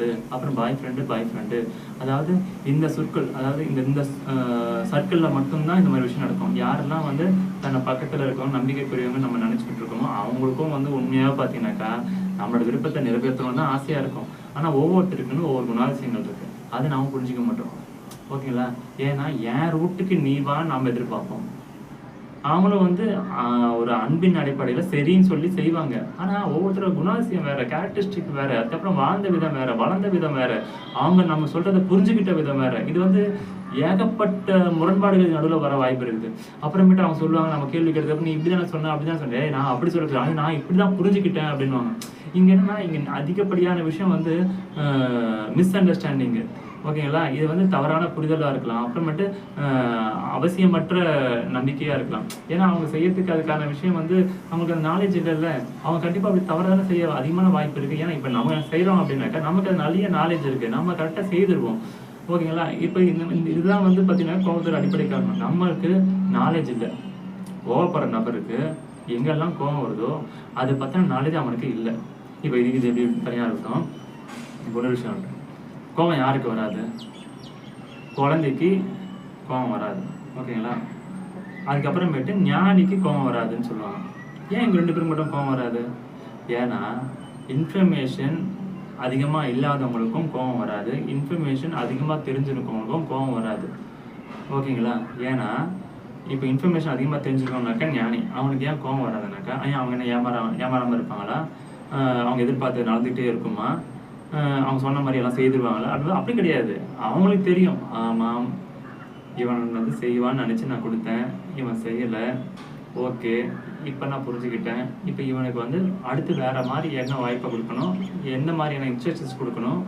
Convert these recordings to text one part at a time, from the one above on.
Friend, அப்புறம் boy friend. அதாவது இந்த சொற்கள், அதாவது இந்த இந்த சர்க்கிளில் மட்டும்தான் இந்த மாதிரி விஷயம் நடக்கும். யாரெல்லாம் வந்து தன்னை பக்கத்தில் இருக்கவங்க நம்பிக்கைக்குரியவங்க நம்ம நினச்சிக்கிட்டு இருக்கோமோ அவங்களுக்கும் வந்து உண்மையாக பார்த்தீங்கன்னாக்கா நம்மளோட விருப்பத்தை நிறைவேற்றணும் தான் ஆசையாக இருக்கும். ஆனால் ஒவ்வொருத்தருக்குன்னு ஒவ்வொரு குணாதிசயங்கள் இருக்குது. அதை நாம் புரிஞ்சிக்க மாட்டோம். ஓகேங்களா? ஏன்னா என் ரூட்டுக்கு நீ வா நாம் எதிர்பார்ப்போம். அவங்களும் வந்து ஒரு அன்பின் அடிப்படையில் சரின்னு சொல்லி செய்வாங்க. ஆனால் ஒவ்வொருத்தரோட குணாதிசயம் வேற, கேரக்டரிஸ்டிக் வேற, அதுக்கப்புறம் வாழ்ந்த விதம் வேற, வளர்ந்த விதம் வேற, அவங்க நம்ம சொல்றதை புரிஞ்சுக்கிட்ட விதம் வேற. இது வந்து ஏகப்பட்ட முரண்பாடுகள் நடுவில் வர வாய்ப்பு இருக்குது. அப்புறமேட்டு அவங்க சொல்லுவாங்க, நம்ம கேள்வி கேட்டதுக்கு நீ இப்படி தானே சொன்ன, அப்படி தான் சொன்னேன், நான் அப்படி சொல்லிக்கிறேன், நான் இப்படி தான் புரிஞ்சுக்கிட்டேன் அப்படின்வாங்க. இங்கே என்னன்னா, இங்கே அதிகப்படியான விஷயம் வந்து மிஸ் அண்டர்ஸ்டாண்டிங்கு. ஓகேங்களா? இது வந்து தவறான புரிதலாக இருக்கலாம். அப்புறமேட்டு அவசியமற்ற நம்பிக்கையாக இருக்கலாம். ஏன்னா அவங்க செய்யறதுக்கு அதுக்கான விஷயம் வந்து அவங்களுக்கு அந்த நாலேஜ் இல்லைல்ல. அவங்க கண்டிப்பாக அப்படி தவறான செய்ய அதிகமான வாய்ப்பு இருக்குது. ஏன்னா இப்போ நம்ம செய்கிறோம் அப்படின்னாக்கா நமக்கு அது நிறைய நாலேஜ் இருக்குது, நம்ம கரெக்டாக செய்திருவோம். ஓகேங்களா? இப்போ இதுதான் வந்து பார்த்தீங்கன்னா கோபத்தோட அடிப்படை காரணம். நம்மளுக்கு நாலேஜ் இல்லை. கோவப்படுற நபருக்கு எங்கெல்லாம் கோபம் வருதோ அதை பற்றின நாலேஜ் அவனுக்கு இல்லை. இப்போ இது எப்படி தனியாக இருக்கட்டும். இப்போ ஒரு விஷயம் இருக்கு. கோபம் யாருக்கு வராது? குழந்தைக்கு கோபம் வராது. ஓகேங்களா? அதுக்கப்புறமேட்டு ஞானிக்கு கோபம் வராதுன்னு சொல்லுவாங்க. ஏன் இங்கே 2 பேருக்கு மட்டும் கோபம் வராது? ஏன்னா இன்ஃபர்மேஷன் அதிகமாக இல்லாதவங்களுக்கும் கோபம் வராது, இன்ஃபர்மேஷன் அதிகமாக தெரிஞ்சிருக்கவங்களுக்கும் கோபம் வராது. ஓகேங்களா? ஏன்னா இப்போ இன்ஃபர்மேஷன் அதிகமாக தெரிஞ்சுக்கணும்னாக்கா ஞானி, அவனுக்கு ஏன் கோபம் வராதுனாக்கா அவங்க என்ன ஏமாறாமல் இருப்பாங்களா? அவங்க எதிர்பார்த்து நடந்துகிட்டே இருக்குமா? அவங்க சொன்ன மாதிரி எல்லாம் செய்திருவாங்களா? அப்படி கிடையாது. அவங்களுக்கு தெரியும், ஆமாம் இவன் வந்து செய்வான்னு நினச்சி நான் கொடுத்தேன், இவன் செய்யலை, ஓகே இப்போ நான் புரிஞ்சுக்கிட்டேன். இப்போ இவனுக்கு வந்து அடுத்து வேறு மாதிரி என்ன வாய்ப்பை கொடுக்கணும், எந்த மாதிரியான இன்ஸ்ட்ரக்ஷன்ஸ் கொடுக்கணும்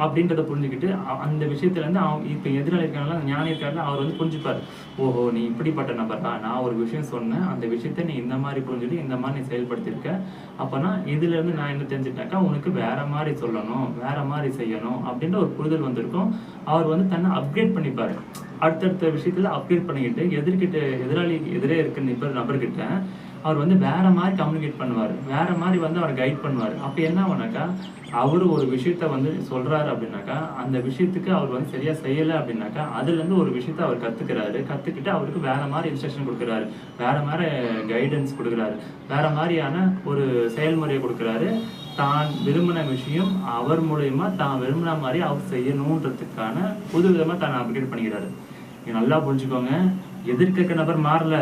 அப்படின்றத புரிஞ்சுக்கிட்டு அந்த விஷயத்துலேருந்து அவங்க இப்போ எதிராளி இருக்காங்களா, ஞானி இருக்காருல, அவர் வந்து புரிஞ்சுப்பார். ஓஹோ, நீ இப்படிப்பட்ட நபரா, நான் ஒரு விஷயம் சொன்னேன், அந்த விஷயத்த நீ இந்த மாதிரி புரிஞ்சுட்டு இந்த மாதிரி நீ செயல்படுத்தியிருக்க, அப்போனா இதுலேருந்து நான் என்ன தெரிஞ்சுட்டாக்கா உனக்கு வேற மாதிரி சொல்லணும், வேற மாதிரி செய்யணும் அப்படின்ற ஒரு புரிதல் வந்திருக்கும். அவர் வந்து தன்னை அப்கிரேட் பண்ணிப்பார். அடுத்தடுத்த விஷயத்தில் அப்கிரேட் பண்ணிக்கிட்டு எதிரே இருக்கிற நபர்கிட்ட அவர் வந்து வேற மாதிரி கம்யூனிகேட் பண்ணுவார், வேற மாதிரி வந்து அவரை கைட் பண்ணுவார். அப்போ என்ன ஆகுனாக்கா, அவர் ஒரு விஷயத்த வந்து சொல்றாரு அப்படின்னாக்கா அந்த விஷயத்துக்கு அவர் வந்து சரியா செய்யலை அப்படின்னாக்கா அதுலேருந்து ஒரு விஷயத்த அவர் கற்றுக்கிட்டு அவருக்கு வேற மாதிரி இன்ஸ்ட்ரக்ஷன் கொடுக்குறாரு, வேற மாதிரி கைடன்ஸ் கொடுக்குறாரு, வேற மாதிரியான ஒரு செயல்முறையை கொடுக்குறாரு. தான் விரும்பின விஷயம் அவர் மூலயமா தான் விரும்பின மாதிரி அவர் செய்யணுன்றதுக்கான புது விதமாக தான் அப்டேட் பண்ணிக்கிறாரு. நீங்க நல்லா புரிஞ்சுக்கோங்க, எதிர்க்க நபர் மாறல,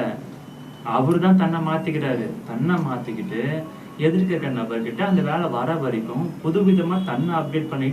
அவரு தான் தன்னை மாத்திக்கிறாரு. தன்னை மாத்திக்கிட்டு எதிர்க்க நபர்கிட்ட அந்த வேலை வர வரைக்கும் புதுவிதமா தன்னை அப்டேட் பண்ணி